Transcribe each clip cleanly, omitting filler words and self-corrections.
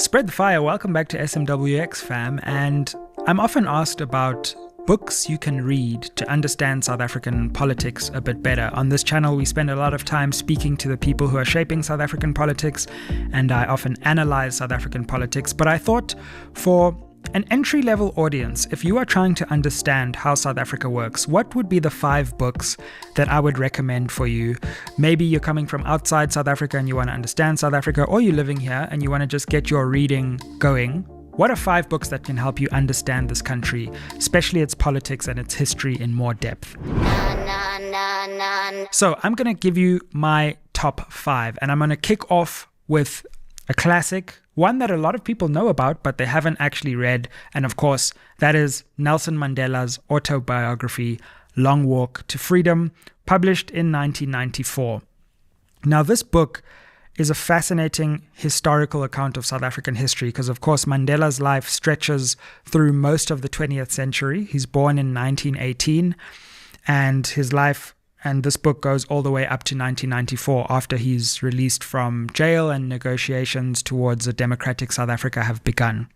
Spread the fire. Welcome back to SMWX, fam. And I'm often asked about books you can read to understand South African politics a bit better. On this channel, we spend a lot of time speaking to the people who are shaping South African politics, and I often analyze South African politics. But I thought for an entry-level audience, if you are trying to understand how South Africa works, what would be the 5 books that I would recommend for you? Maybe you're coming from outside South Africa and you want to understand South Africa, or you're living here and you want to just get your reading going. What are 5 books that can help you understand this country, especially its politics and its history in more depth? So I'm going to give you my top 5, and I'm going to kick off with a classic, one that a lot of people know about, but they haven't actually read. And of course, that is Nelson Mandela's autobiography, Long Walk to Freedom, published in 1994. Now, this book is a fascinating historical account of South African history because, of course, Mandela's life stretches through most of the 20th century. He's born in 1918, and his life and this book goes all the way up to 1994 after he's released from jail and negotiations towards a democratic South Africa have begun.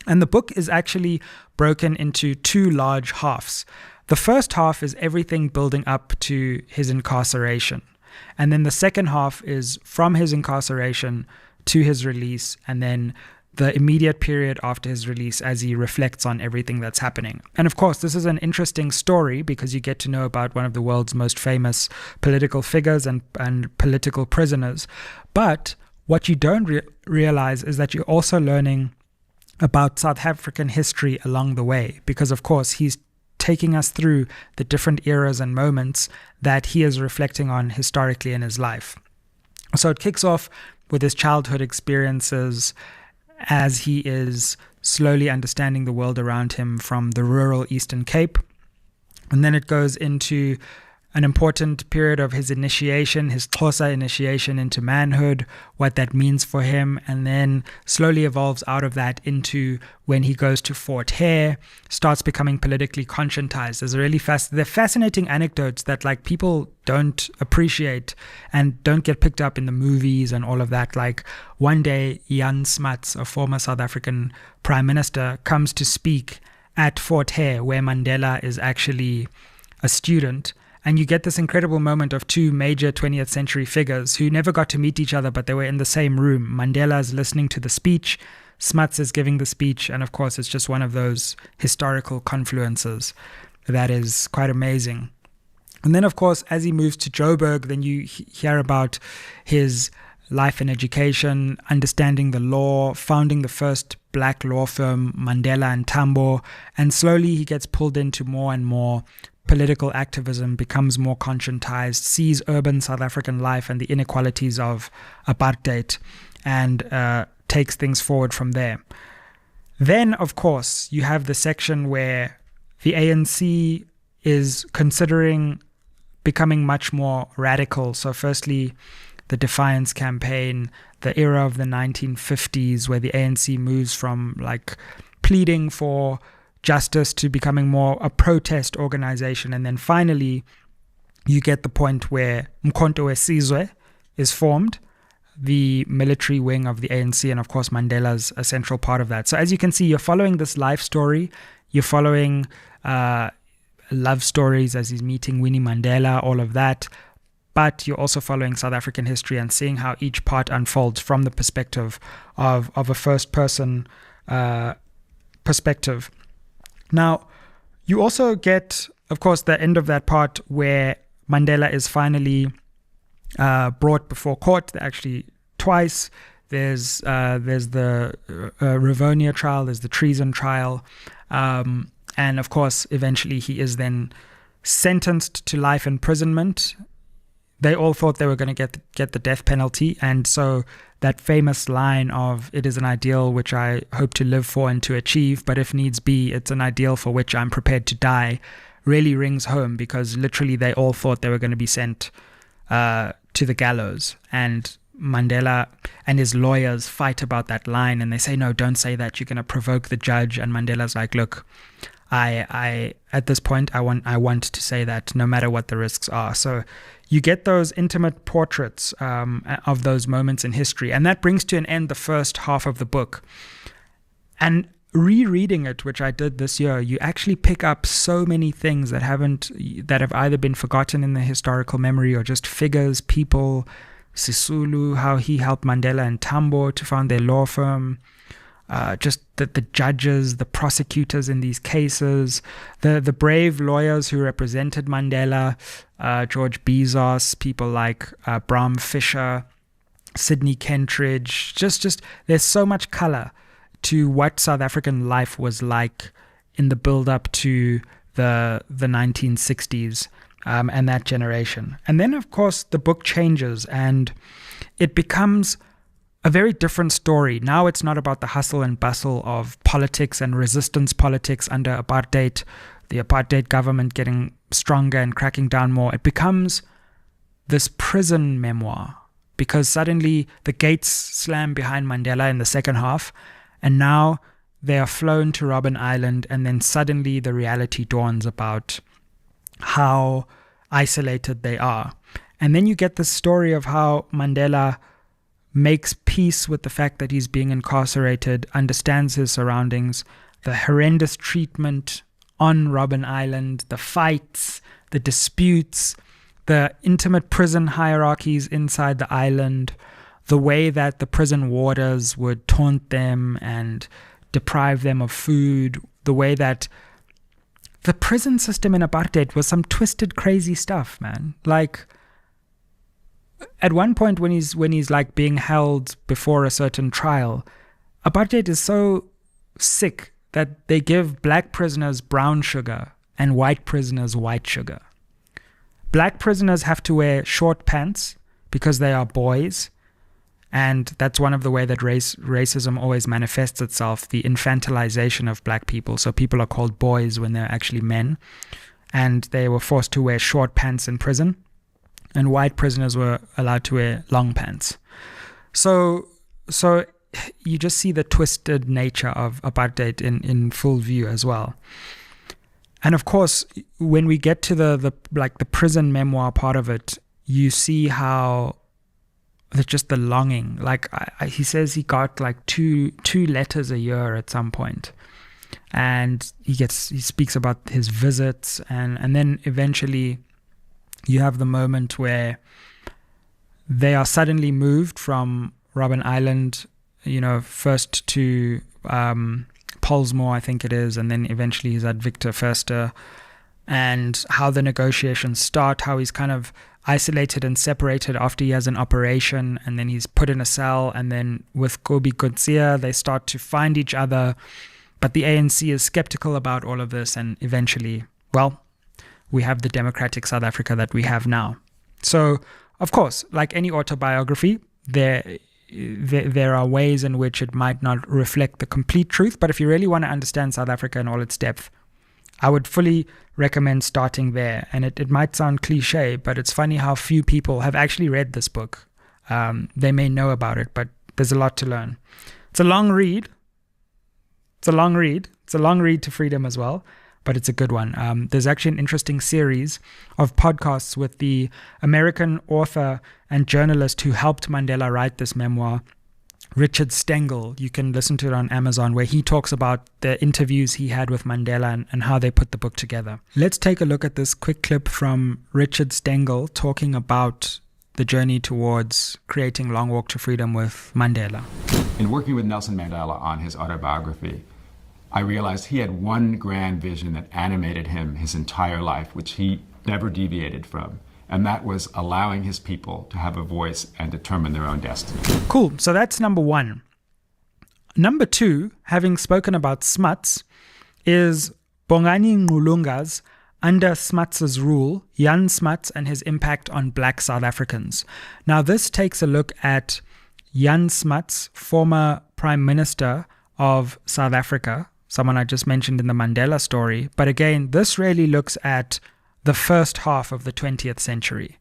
And the book is actually broken into 2 large halves. The first half is everything building up to his incarceration. And then the second half is from his incarceration to his release, and then the immediate period after his release as he reflects on everything that's happening. And of course, this is an interesting story because you get to know about one of the world's most famous political figures and political prisoners. But what you don't realize is that you're also learning about South African history along the way, because of course, he's taking us through the different eras and moments that he is reflecting on historically in his life. So it kicks off with his childhood experiences as he is slowly understanding the world around him from the rural Eastern Cape. And then it goes into an important period of his initiation, his Xhosa initiation into manhood, what that means for him, and then slowly evolves out of that into when he goes to Fort Hare, starts becoming politically conscientized. There's a really they're fascinating anecdotes that like people don't appreciate and don't get picked up in the movies and all of that. Like one day, Jan Smuts, a former South African prime minister, comes to speak at Fort Hare, where Mandela is actually a student. And you get this incredible moment of 2 major 20th century figures who never got to meet each other, but they were in the same room. Mandela is listening to the speech, Smuts is giving the speech, and of course it's just one of those historical confluences that is quite amazing. And then of course, as he moves to Joburg, then you hear about his life and education, understanding the law, founding the first black law firm, Mandela and Tambo, and slowly he gets pulled into more and more political activism, becomes more conscientized, sees urban South African life and the inequalities of apartheid, and takes things forward from there. Then, of course, you have the section where the ANC is considering becoming much more radical. So firstly, the Defiance campaign, the era of the 1950s, where the ANC moves from like pleading for justice to becoming more a protest organization. And then finally, you get the point where Umkhonto weSizwe is formed, the military wing of the ANC, and of course Mandela's a central part of that. So as you can see, you're following this life story, you're following love stories as he's meeting Winnie Mandela, all of that, but you're also following South African history and seeing how each part unfolds from the perspective of a first-person perspective. Now, you also get, of course, the end of that part where Mandela is finally brought before court, actually twice. There's the Rivonia trial, there's the treason trial, and of course, eventually he is then sentenced to life imprisonment. They all thought they were going to get the death penalty, and so that famous line of, "It is an ideal which I hope to live for and to achieve, but if needs be, it's an ideal for which I'm prepared to die," really rings home because literally they all thought they were going to be sent to the gallows. And Mandela and his lawyers fight about that line, and they say, "No, don't say that. You're going to provoke the judge." And Mandela's like, "Look, I at this point I want to say that no matter what the risks are. So you get those intimate portraits of those moments in history, and that brings to an end the first half of the book. And rereading it, which I did this year, you actually pick up so many things that have either been forgotten in the historical memory or just figures, people. Sisulu, how he helped Mandela and Tambo to found their law firm. Just the judges, the prosecutors in these cases, the brave lawyers who represented Mandela, George Bezos, people like Bram Fisher, Sidney Kentridge. Just there's so much color to what South African life was like in the build-up to the 1960s and that generation. And then, of course, the book changes and it becomes a very different story. Now it's not about the hustle and bustle of politics and resistance politics under apartheid, the apartheid government getting stronger and cracking down more. It becomes this prison memoir because suddenly the gates slam behind Mandela in the second half, and now they are flown to Robben Island, and then suddenly the reality dawns about how isolated they are. And then you get the story of how Mandela makes peace with the fact that he's being incarcerated, understands his surroundings, the horrendous treatment on Robben Island, the fights, the disputes, the intimate prison hierarchies inside the island, the way that the prison warders would taunt them and deprive them of food, the way that the prison system in apartheid was some twisted, crazy stuff, man. Like, at one point when he's like being held before a certain trial, apartheid is so sick that they give black prisoners brown sugar and white prisoners white sugar. Black prisoners have to wear short pants because they are boys, and that's one of the way that racism always manifests itself, the infantilization of black people. So people are called boys when they're actually men, and they were forced to wear short pants in prison, and white prisoners were allowed to wear long pants. So you just see the twisted nature of apartheid in full view as well. And of course, when we get to the prison memoir part of it, you see how just the longing. Like he says he got like two letters a year at some point, and he speaks about his visits, and then eventually you have the moment where they are suddenly moved from Robben Island, first to Pollsmoor, I think it is, and then eventually he's at Victor Verster, and how the negotiations start, how he's kind of isolated and separated after he has an operation, and then he's put in a cell, and then with Kobi Coetzee, they start to find each other, but the ANC is skeptical about all of this, and eventually, we have the democratic South Africa that we have now. So, of course, like any autobiography, there are ways in which it might not reflect the complete truth, but if you really want to understand South Africa in all its depth, I would fully recommend starting there. And it might sound cliche, but it's funny how few people have actually read this book. They may know about it, but there's a lot to learn. It's a long read. It's a long read to freedom as well, but it's a good one. There's actually an interesting series of podcasts with the American author and journalist who helped Mandela write this memoir, Richard Stengel. You can listen to it on Amazon, where he talks about the interviews he had with Mandela and how they put the book together. Let's take a look at this quick clip from Richard Stengel talking about the journey towards creating Long Walk to Freedom with Mandela. In working with Nelson Mandela on his autobiography, I realized he had one grand vision that animated him his entire life, which he never deviated from. And that was allowing his people to have a voice and determine their own destiny. Cool. So that's number one. Number two, having spoken about Smuts, is Bongani Ngqulunga's Under Smuts' Rule, Jan Smuts and His Impact on Black South Africans. Now, this takes a look at Jan Smuts, former Prime Minister of South Africa, someone I just mentioned in the Mandela story. But again, this really looks at the first half of the 20th century.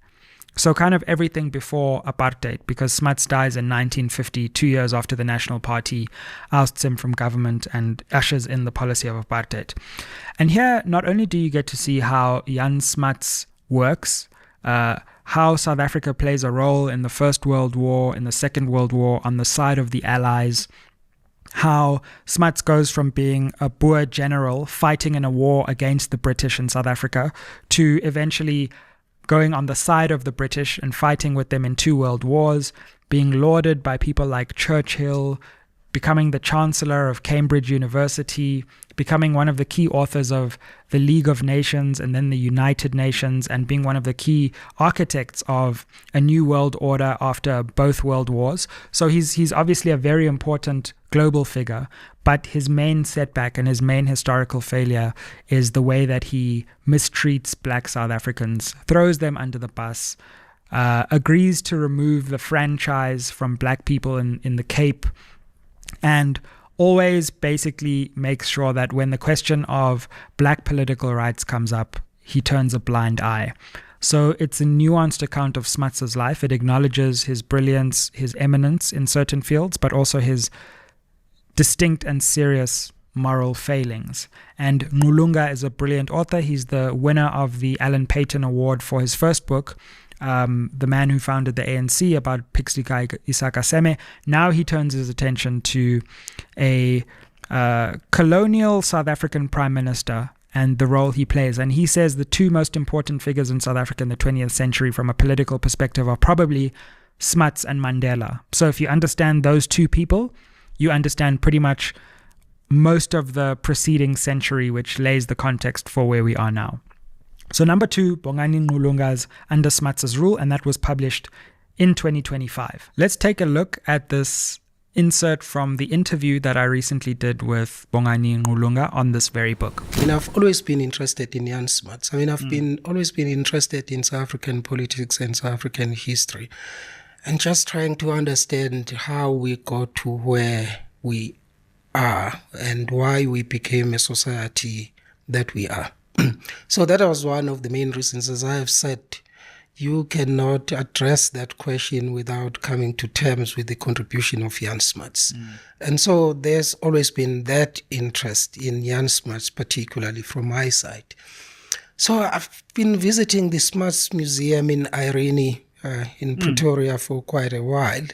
So kind of everything before apartheid, because Smuts dies in 1950, 2 years after the National Party ousts him from government and ushers in the policy of apartheid. And here, not only do you get to see how Jan Smuts works, how South Africa plays a role in the First World War, in the Second World War, on the side of the Allies, how Smuts goes from being a Boer general fighting in a war against the British in South Africa to eventually going on the side of the British and fighting with them in 2 world wars, being lauded by people like Churchill, becoming the Chancellor of Cambridge University, becoming one of the key authors of the League of Nations and then the United Nations, and being one of the key architects of a new world order after both world wars. So he's obviously a very important global figure, but his main setback and his main historical failure is the way that he mistreats black South Africans, throws them under the bus, agrees to remove the franchise from black people in the Cape, and always basically makes sure that when the question of black political rights comes up, he turns a blind eye. So it's a nuanced account of Smuts' life. It acknowledges his brilliance, his eminence in certain fields, but also his distinct and serious moral failings. And Nqulunga is a brilliant author. He's the winner of the Alan Paton Award for his first book, the man who founded the ANC, about Pixika Isakaseme. Now he turns his attention to a colonial South African prime minister and the role he plays. And he says the 2 most important figures in South Africa in the 20th century from a political perspective are probably Smuts and Mandela. So if you understand those 2 people, you understand pretty much most of the preceding century, which lays the context for where we are now. So number 2, Bongani Nqulunga's Under Smuts' Rule, and that was published in 2025. Let's take a look at this insert from the interview that I recently did with Bongani Nqulunga on this very book. I've always been interested in Jan Smuts. I've always been interested in South African politics and South African history, and just trying to understand how we got to where we are and why we became a society that we are. So that was one of the main reasons. As I have said, you cannot address that question without coming to terms with the contribution of Jan Smuts. And so there's always been that interest in Jan Smuts, particularly from my side. So I've been visiting the Smuts Museum in Irene, in Pretoria for quite a while.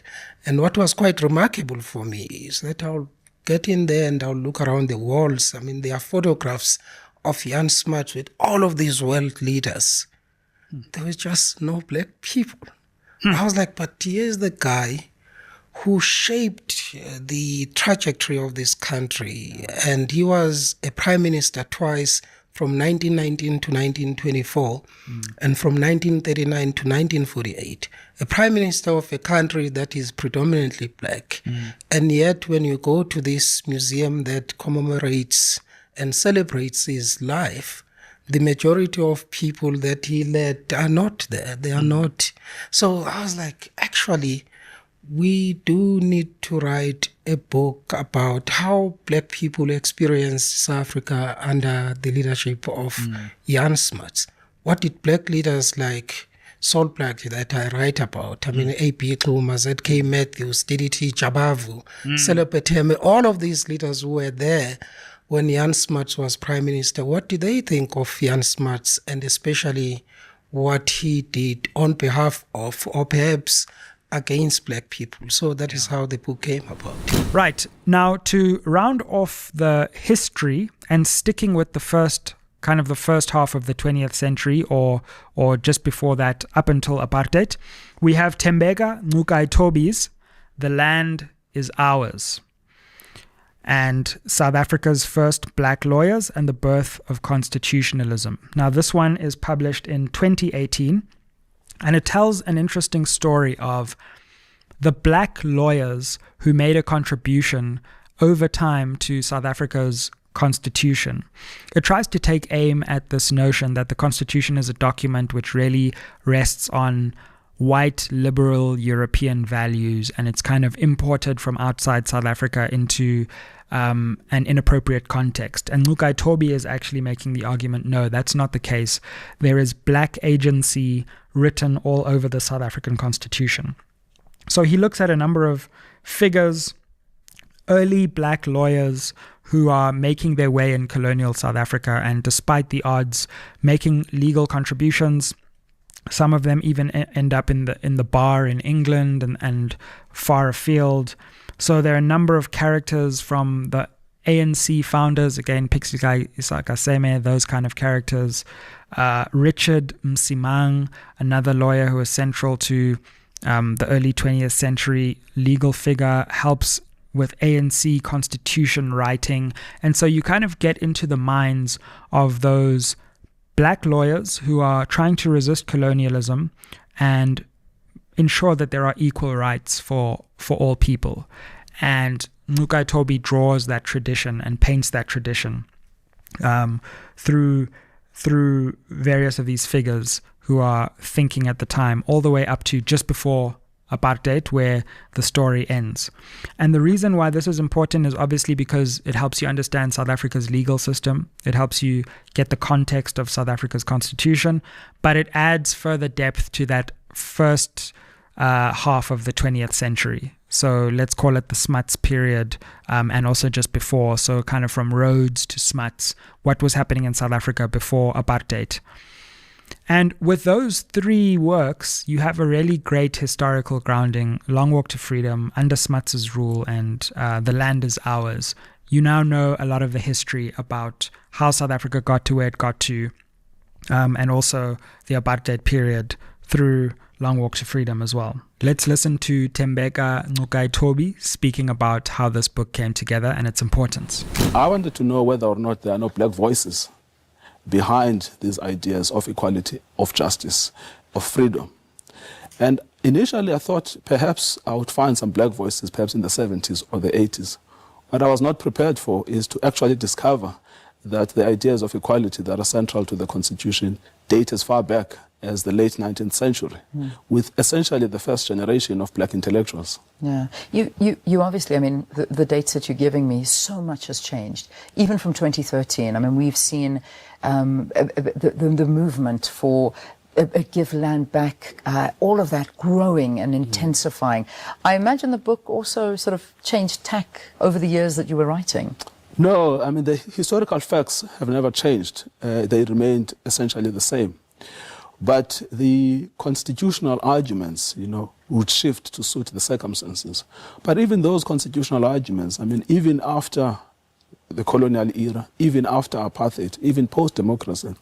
And what was quite remarkable for me is that I'll get in there and I'll look around the walls. There are photographs of Jan Smuts with all of these world leaders. There was just no black people. I was like, but here's the guy who shaped the trajectory of this country. And he was a prime minister twice, from 1919 to 1924, and from 1939 to 1948. A prime minister of a country that is predominantly black. And yet when you go to this museum that commemorates and celebrates his life, the majority of people that he led are not there. They are not. So I was like, actually, we do need to write a book about how black people experienced South Africa under the leadership of Jan Smuts. What did black leaders like Sol Plaatje that I write about, A.P. Xuma, Z.K. Matthews, D.D.T. Jabavu, Selepeteme, all of these leaders who were there when Jan Smuts was prime minister, what did they think of Jan Smuts, and especially what he did on behalf of, or perhaps against black people? So that is how the book came about. Right. Now, to round off the history and sticking with the first half of the 20th century, or just before that, up until apartheid, we have Tembeka Ngcukaitobi's The Land is Ours, and South Africa's First Black Lawyers and the Birth of Constitutionalism. Now, this one is published in 2018, and it tells an interesting story of the black lawyers who made a contribution over time to South Africa's constitution. It tries to take aim at this notion that the constitution is a document which really rests on white liberal European values, and it's kind of imported from outside South Africa into an inappropriate context. And Ncukai Tobi is actually making the argument, no, that's not the case. There is black agency written all over the South African Constitution. So he looks at a number of figures, early black lawyers who are making their way in colonial South Africa, and despite the odds, making legal contributions. Some of them even end up in the bar in England and far afield. So there are a number of characters from the ANC founders, again, Pixley Isakaseme, those kind of characters. Richard Msimang, another lawyer who was central to the early 20th century legal figure, helps with ANC constitution writing. And so you kind of get into the minds of those black lawyers who are trying to resist colonialism and ensure that there are equal rights for all people. And Ncukai Tobi draws that tradition and paints that tradition through various of these figures who are thinking at the time, all the way up to just before apartheid, where the story ends. And the reason why this is important is obviously because it helps you understand South Africa's legal system. It helps you get the context of South Africa's constitution, but it adds further depth to that first half of the 20th century. So let's call it the Smuts period, and also just before. So kind of from Rhodes to Smuts, what was happening in South Africa before apartheid. And with those three works, you have a really great historical grounding. Long Walk to Freedom, Under Smuts' Rule, and The Land is Ours. You now know a lot of the history about how South Africa got to where it got to, and also the apartheid period through Long Walk to Freedom as well. Let's listen to Tembeka Ncukai Tobi speaking about how this book came together and its importance. I wanted to know whether or not there are no black voices behind these ideas of equality, of justice, of freedom. And initially I thought perhaps I would find some black voices perhaps in the 70s or the 80s. What I was not prepared for is to actually discover that the ideas of equality that are central to the Constitution date as far back as the late 19th century, with essentially the first generation of black intellectuals. Yeah, you obviously, I mean, the dates that you're giving me, so much has changed. Even from 2013, I mean, we've seen the movement for give land back, all of that growing and intensifying. I imagine the book also sort of changed tack over the years that you were writing. No, I mean, the historical facts have never changed. They remained essentially the same. But the constitutional arguments, would shift to suit the circumstances. But even those constitutional arguments, I mean, even after the colonial era, even after apartheid, even post-democracy,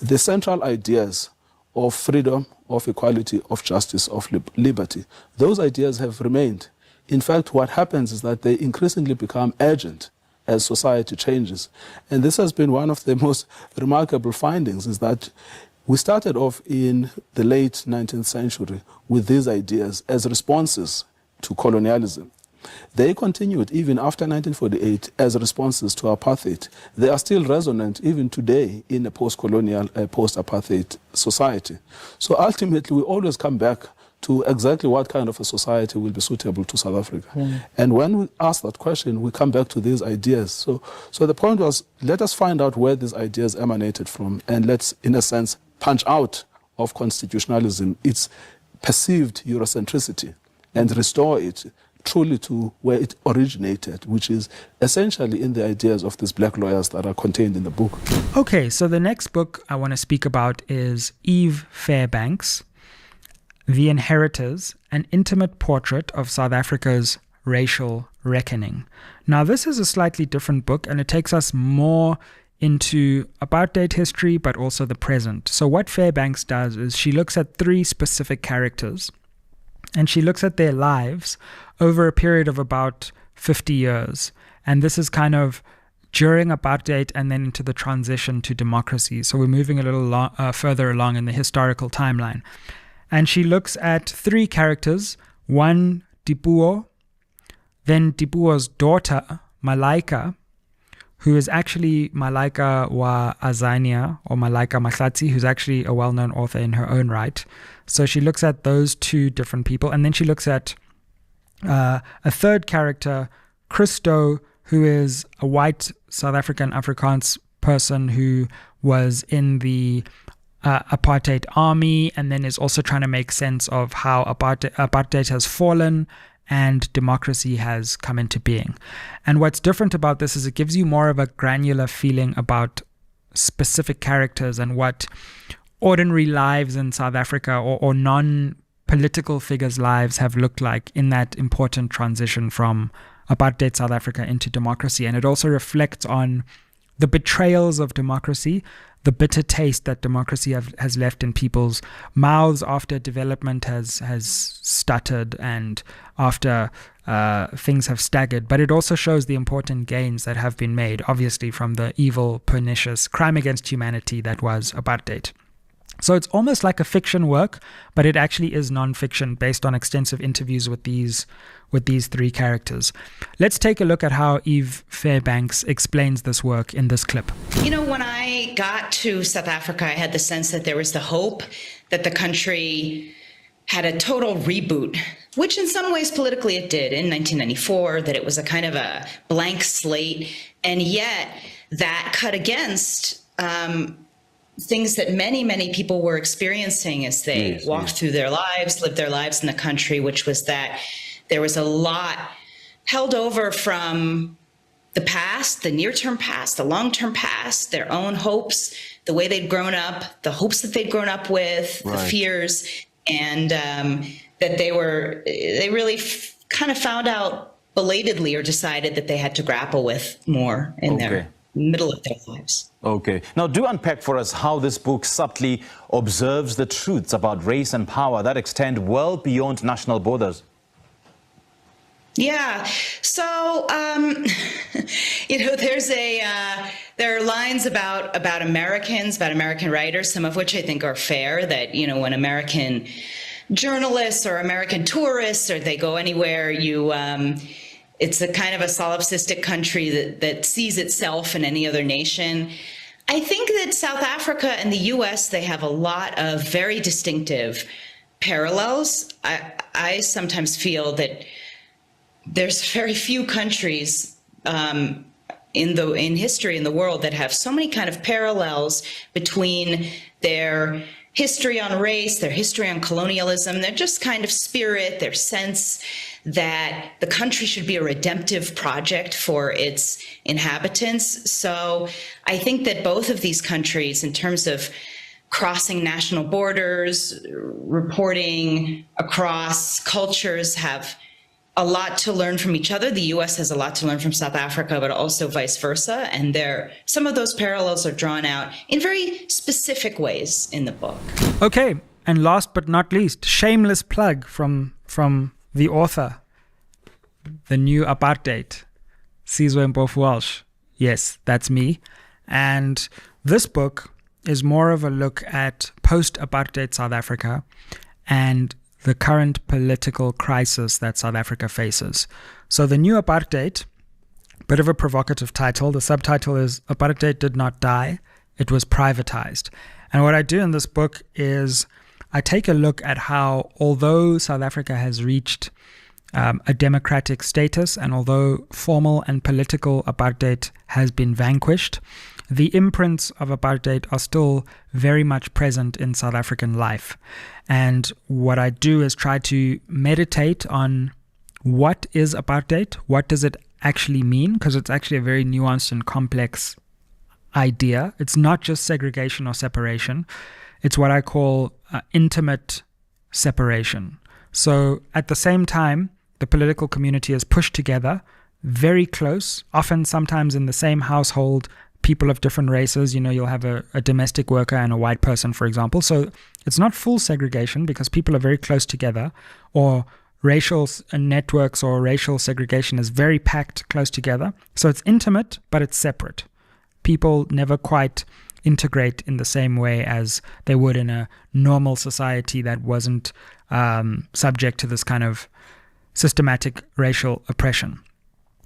the central ideas of freedom, of equality, of justice, of liberty, those ideas have remained. In fact, what happens is that they increasingly become urgent as society changes. And this has been one of the most remarkable findings, is that we started off in the late 19th century with these ideas as responses to colonialism. They continued even after 1948 as responses to apartheid. They are still resonant even today in a post-colonial, post-apartheid society. So ultimately, we always come back to exactly what kind of a society will be suitable to South Africa. And when we ask that question, we come back to these ideas. So the point was, let us find out where these ideas emanated from, and let's, in a sense, punch out of constitutionalism its perceived Eurocentricity and restore it truly to where it originated, which is essentially in the ideas of these black lawyers that are contained in the book. Okay, so the next book I want to speak about is Eve Fairbanks, The Inheritors, an intimate portrait of South Africa's racial reckoning. Now, this is a slightly different book, and it takes us more into apartheid history, but also the present. So what Fairbanks does is she looks at three specific characters, and she looks at their lives over a period of about 50 years. And this is kind of during apartheid and then into the transition to democracy. So we're moving a little further along in the historical timeline. And she looks at three characters, one Dipuo, then Dipuo's daughter, Malaika, who is actually Malaika wa Azania, or Malaika Mahlatsi, who's actually a well-known author in her own right. So she looks at those two different people, and then she looks at a third character, Christo, who is a white South African Afrikaans person who was in the apartheid army, and then is also trying to make sense of how apartheid has fallen and democracy has come into being. And what's different about this is it gives you more of a granular feeling about specific characters and what ordinary lives in South Africa or non-political figures' lives have looked like in that important transition from apartheid South Africa into democracy. And it also reflects on the betrayals of democracy, the bitter taste that democracy has left in people's mouths after development has stuttered and after things have staggered. But it also shows the important gains that have been made, obviously, from the evil, pernicious crime against humanity that was apartheid. So it's almost like a fiction work, but it actually is non-fiction based on extensive interviews with these three characters. Let's take a look at how Eve Fairbanks explains this work in this clip. You know, when I got to South Africa, I had the sense that there was the hope that the country had a total reboot, which in some ways politically it did in 1994, that it was a kind of a blank slate. And yet that cut against things that many people were experiencing as they walked through their lives, lived their lives in the country, which was that there was a lot held over from the past, the near-term past, the long-term past, their own hopes, the way they'd grown up, the hopes that they'd grown up with, the fears, and that they really kind of found out belatedly or decided that they had to grapple with more in their middle of their lives. Okay. Now, do unpack for us how this book subtly observes the truths about race and power that extend well beyond national borders. Yeah. So, you know, there are lines about Americans, about American writers, some of which I think are fair, that, you know, when American journalists or American tourists, or they go anywhere, it's a kind of a solipsistic country that sees itself in any other nation. I think that South Africa and the US, they have a lot of very distinctive parallels. I sometimes feel that there's very few countries in history in the world that have so many kind of parallels between their history on race, their history on colonialism, their just kind of spirit, their sense that the country should be a redemptive project for its inhabitants. So I think that both of these countries, in terms of crossing national borders, reporting across cultures, have a lot to learn from each other. The US has a lot to learn from South Africa, but also vice versa. And some of those parallels are drawn out in very specific ways in the book. Okay, and last but not least, shameless plug from the author, the new apartheid, Sizwe Mpofu Walsh. Yes, that's me. And this book is more of a look at post-apartheid South Africa and the current political crisis that South Africa faces. So the new apartheid, bit of a provocative title. The subtitle is Apartheid Did Not Die, It Was Privatized. And what I do in this book is I take a look at how, although South Africa has reached a democratic status, and although formal and political apartheid has been vanquished, the imprints of apartheid are still very much present in South African life. And what I do is try to meditate on what is apartheid, what does it actually mean, because it's actually a very nuanced and complex idea. It's not just segregation or separation. It's what I call intimate separation. So at the same time, the political community is pushed together, very close, often sometimes in the same household, people of different races. You know, you'll have a domestic worker and a white person, for example. So it's not full segregation because people are very close together, or racial networks or racial segregation is very packed close together. So it's intimate, but it's separate. People never quite integrate in the same way as they would in a normal society that wasn't subject to this kind of systematic racial oppression.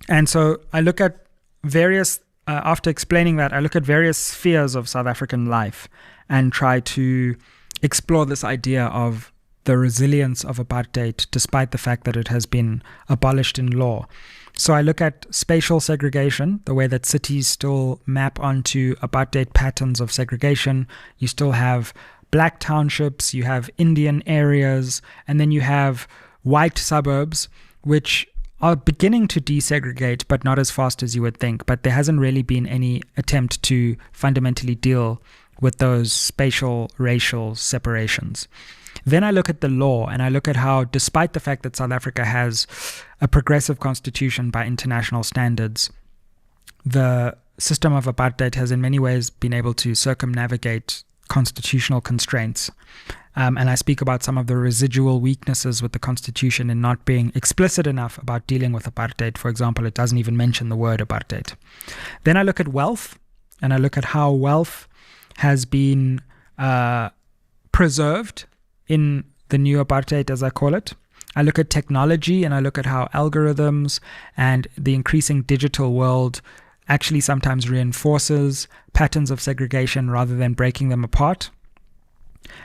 And so I look at various after explaining that, I look at various spheres of South African life and try to explore this idea of the resilience of apartheid despite the fact that it has been abolished in law. So I look at spatial segregation, the way that cities still map onto apartheid patterns of segregation. You still have black townships, you have Indian areas, and then you have white suburbs, which are beginning to desegregate, but not as fast as you would think. But there hasn't really been any attempt to fundamentally deal with those spatial, racial separations. Then I look at the law, and I look at how, despite the fact that South Africa has a progressive constitution by international standards, the system of apartheid has in many ways been able to circumnavigate constitutional constraints. And I speak about some of the residual weaknesses with the constitution in not being explicit enough about dealing with apartheid. For example, it doesn't even mention the word apartheid. Then I look at wealth, and I look at how wealth has been preserved in the new apartheid, as I call it. I look at technology, and I look at how algorithms and the increasing digital world actually sometimes reinforces patterns of segregation rather than breaking them apart.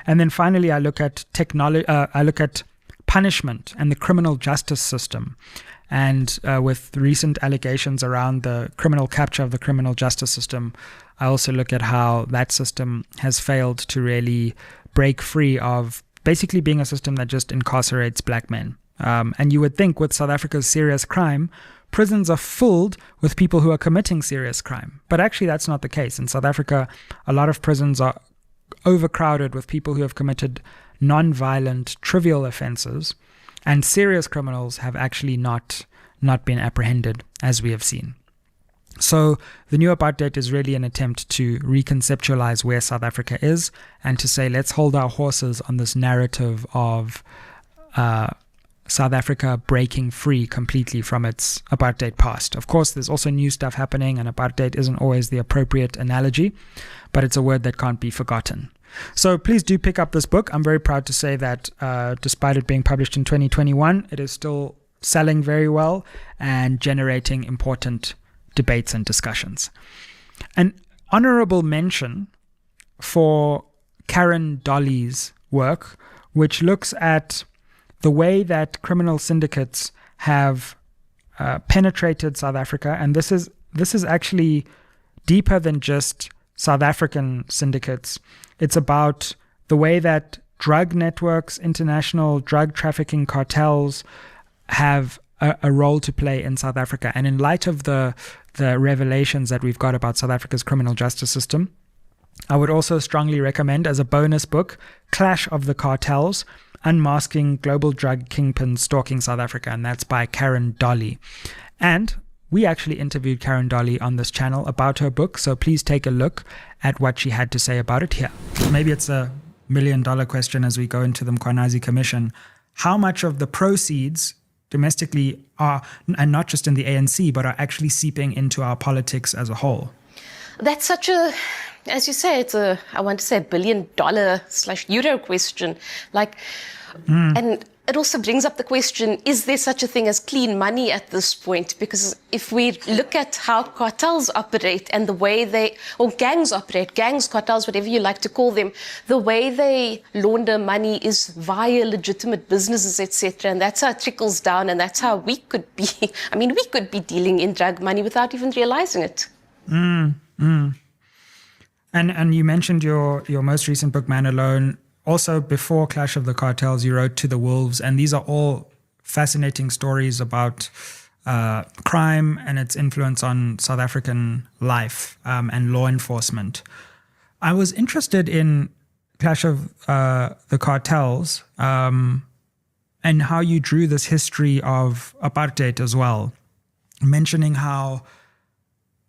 And then finally, I look at technology. I look at punishment and the criminal justice system. And with recent allegations around the criminal capture of the criminal justice system, I also look at how that system has failed to really break free of basically being a system that just incarcerates black men. And you would think with South Africa's serious crime, prisons are filled with people who are committing serious crime. But actually, that's not the case. In South Africa, a lot of prisons are overcrowded with people who have committed non-violent, trivial offenses, and serious criminals have actually not been apprehended, as we have seen. So the new apartheid is really an attempt to reconceptualize where South Africa is and to say, let's hold our horses on this narrative of South Africa breaking free completely from its apartheid past. Of course, there's also new stuff happening, and apartheid isn't always the appropriate analogy, but it's a word that can't be forgotten. So please do pick up this book. I'm very proud to say that despite it being published in 2021, it is still selling very well and generating important debates and discussions. An honorable mention for Karen Dolly's work, which looks at the way that criminal syndicates have penetrated South Africa, and this is actually deeper than just South African syndicates. It's about the way that drug networks, international drug trafficking cartels have a role to play in South Africa. And in light of the revelations that we've got about South Africa's criminal justice system, I would also strongly recommend as a bonus book, Clash of the Cartels, Unmasking Global Drug Kingpins Stalking South Africa, and that's by Karen Dolly. And we actually interviewed Karen Dolly on this channel about her book, so please take a look at what she had to say about it here. Maybe it's a $1 million question as we go into the Mkhwanazi Commission. How much of the proceeds domestically are, and not just in the ANC, but are actually seeping into our politics as a whole? That's such a, as you say, it's a, I want to say $1 billion/euro question. And it also brings up the question, is there such a thing as clean money at this point? Because if we look at how cartels operate and the way or gangs operate, gangs, cartels, whatever you like to call them, the way they launder money is via legitimate businesses, etc. And that's how it trickles down, and that's how we could be, we could be dealing in drug money without even realizing it. And you mentioned your most recent book, Man Alone. Also, before Clash of the Cartels, you wrote To the Wolves, and these are all fascinating stories about crime and its influence on South African life and law enforcement. I was interested in Clash of the Cartels and how you drew this history of apartheid as well, mentioning how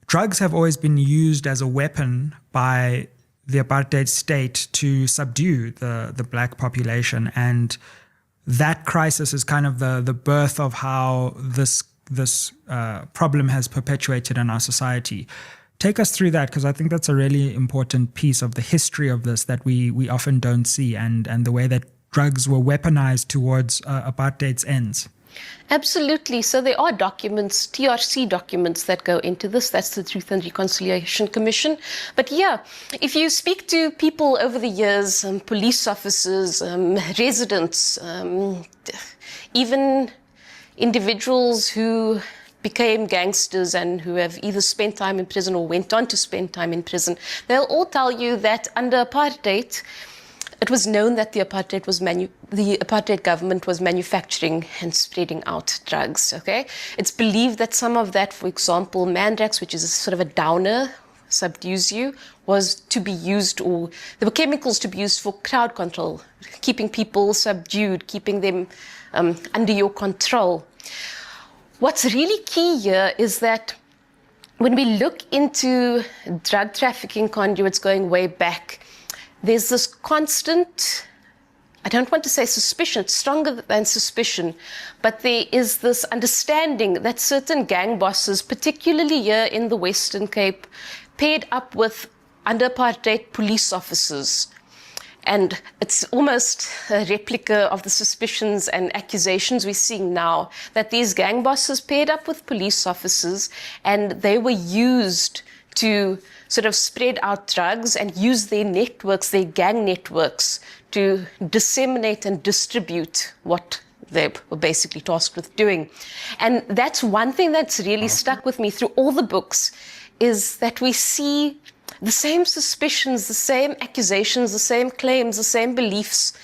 drugs have always been used as a weapon by the apartheid state to subdue the black population, and that crisis is kind of the birth of how this problem has perpetuated in our society. Take us through that, because I think that's a really important piece of the history of this that we often don't see, and the way that drugs were weaponized towards apartheid's ends. Absolutely. So there are documents, TRC documents that go into this. That's the Truth and Reconciliation Commission. But yeah, if you speak to people over the years, police officers, residents, even individuals who became gangsters and who have either spent time in prison or went on to spend time in prison, they'll all tell you that under apartheid, it was known that the apartheid government was manufacturing and spreading out drugs, okay? It's believed that some of that, for example, Mandrax, which is a sort of a downer, subdues you, was to be used, or there were chemicals to be used for crowd control, keeping people subdued, keeping them under your control. What's really key here is that when we look into drug trafficking conduits going way back, there's this constant, I don't want to say suspicion, it's stronger than suspicion, but there is this understanding that certain gang bosses, particularly here in the Western Cape, paired up with under apartheid police officers. And it's almost a replica of the suspicions and accusations we're seeing now, that these gang bosses paired up with police officers and they were used to sort of spread out drugs and use their networks, their gang networks, to disseminate and distribute what they were basically tasked with doing. And that's one thing that's really stuck with me through all the books, is that we see the same suspicions, the same accusations, the same claims, the same beliefs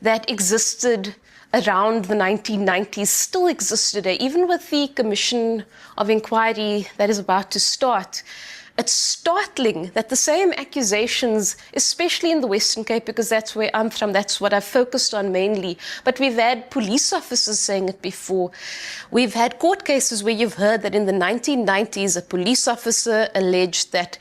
that existed around the 1990s still exist today, even with the Commission of Inquiry that is about to start. It's startling that the same accusations, especially in the Western Cape, because that's where I'm from, that's what I've focused on mainly, but we've had police officers saying it before. We've had court cases where you've heard that in the 1990s, a police officer alleged that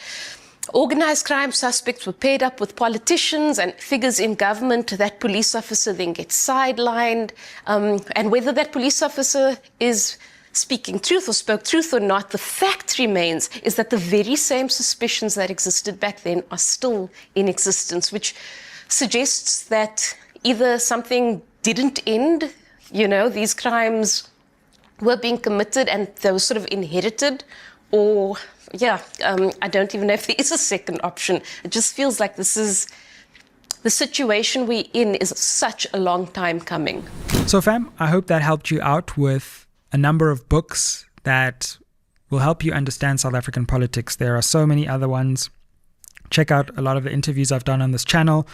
organized crime suspects were paired up with politicians and figures in government. That police officer then gets sidelined. And whether that police officer is speaking truth or spoke truth or not, the fact remains is that the very same suspicions that existed back then are still in existence, which suggests that either something didn't end, these crimes were being committed and they were sort of inherited, or I don't even know if there is a second option. It just feels like this is the situation we're in is such a long time coming. So fam, I hope that helped you out with a number of books that will help you understand South African politics. There are so many other ones. Check out a lot of the interviews I've done on this channel.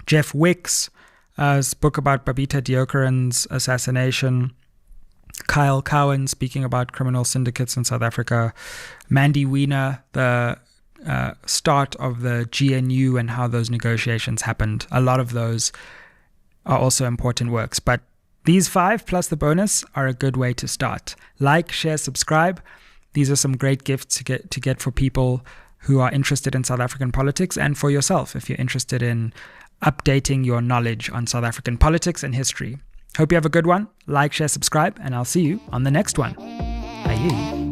Jeff Wick's book about Babita Deokaran's assassination. Kyle Cowan speaking about criminal syndicates in South Africa. Mandy Wiener, the start of the GNU and how those negotiations happened. A lot of those are also important works. But these 5 plus the bonus are a good way to start. Like, share, subscribe. These are some great gifts to get for people who are interested in South African politics, and for yourself if you're interested in updating your knowledge on South African politics and history. Hope you have a good one. Like, share, subscribe, and I'll see you on the next one. Bye.